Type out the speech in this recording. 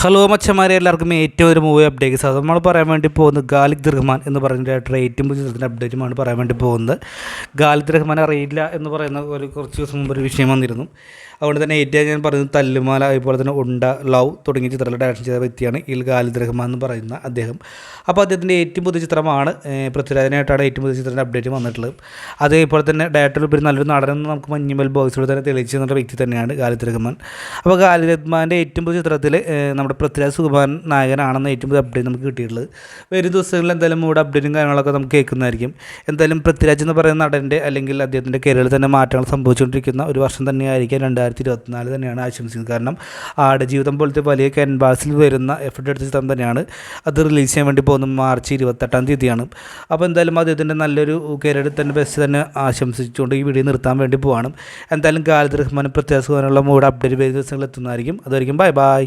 Hello മച്ചന്മാരെ, എല്ലാവർക്കും ഏറ്റവും ഒരു മൂവി അപ്ഡേറ്റ്സ് അത് നമ്മൾ പറയാൻ വേണ്ടി പോകുന്നത് ഖാലിദ് റഹ്മാൻ എന്ന് പറയുന്ന ഡയറക്ടർ ഏറ്റവും പുതിയ ചിത്രത്തിൻ്റെ അപ്ഡേറ്റുമാണ് പറയാൻ വേണ്ടി പോകുന്നത്. ഖാലിദ് റഹ്മാൻ അറിയില്ല എന്ന് പറയുന്ന കുറച്ച് ദിവസം മുമ്പ് ഒരു വിഷയം വന്നിരുന്നു. അതുകൊണ്ട് തന്നെ ഏറ്റവും ഞാൻ പറയുന്നത് തല്ലുമാല, അതുപോലെ തന്നെ ഉണ്ട, ലവ് തുടങ്ങിയ ചിത്രത്തിൽ ഡയറക്ഷൻ ചെയ്ത വ്യക്തിയാണ് ഈ ഖാലിദ് റഹ്മാൻ എന്ന് പറയുന്ന അദ്ദേഹം. അപ്പോൾ അദ്ദേഹത്തിൻ്റെ ഏറ്റവും പുതിയ ചിത്രമാണ് പൃഥ്വിരാജിനായിട്ടാണ് ഏറ്റവും പുതിയ ചിത്രത്തിൻ്റെ അപ്ഡേറ്റ് വന്നിട്ടുള്ളത്. അതേപോലെ തന്നെ ഡയറക്ടർ ഉപരി നല്ലൊരു നടനെന്ന് നമുക്ക് മഞ്ഞുമൽ ബോയ്സിലൂടെ തന്നെ തെളിയിച്ചു തന്ന വ്യക്തി തന്നെയാണ് ഖാലിദ് റഹ്മാൻ. അപ്പോൾ ഖാലിദ് റഹ്മാൻ്റെ ഏറ്റവും പുതിയ ചിത്രത്തിൽ നമ്മുടെ പൃഥ്വിരാജ് സുകുമാരൻ നായകനാണെന്ന് ഏറ്റവും പുതിയ അപ്ഡേറ്റ് നമുക്ക് കിട്ടിയിട്ടുള്ളത്. വരും ദിവസങ്ങളിൽ എന്തായാലും ഇവിടെ അപ്ഡേറ്റും കാര്യങ്ങളൊക്കെ നമുക്ക് കേൾക്കുന്നതായിരിക്കും. എന്തായാലും പൃഥ്വിരാജ് എന്ന് പറയുന്ന നടൻ്റെ അല്ലെങ്കിൽ അദ്ദേഹത്തിൻ്റെ കരിയറിൽ തന്നെ മാറ്റങ്ങൾ സംഭവിച്ചുകൊണ്ടിരിക്കുന്ന ഒരു വർഷം തന്നെയായിരിക്കും 2024 തന്നെയാണ് ആശംസിക്കുന്നത്. കാരണം ആടുജീവിതം പോലത്തെ വലിയ ക്യാൻവാസിൽ വരുന്ന എഫർട്ട് എടുത്ത ചിത്രം തന്നെയാണ്. അത് റിലീസ് ചെയ്യാൻ വേണ്ടി പോകുന്നത് മാർച്ച് 28 അപ്പോൾ എന്തായാലും അദ്ദേഹത്തിൻ്റെ നല്ലൊരു കരിയറിൽ തന്നെ ബെസ്റ്റ് തന്നെ ആശംസിച്ചുകൊണ്ട് ഈ വീഡിയോ നിർത്താൻ വേണ്ടി പോവാണ്. എന്തായാലും ഖാലിദ് റഹ്മാൻ പൃഥ്വിരാജ് സുകുമാരനുള്ള മൂഡ് അപ്ഡേറ്റ് വരും ദിവസങ്ങളിൽ എത്തുന്നതായിരിക്കും. അതായിരിക്കും ബൈ.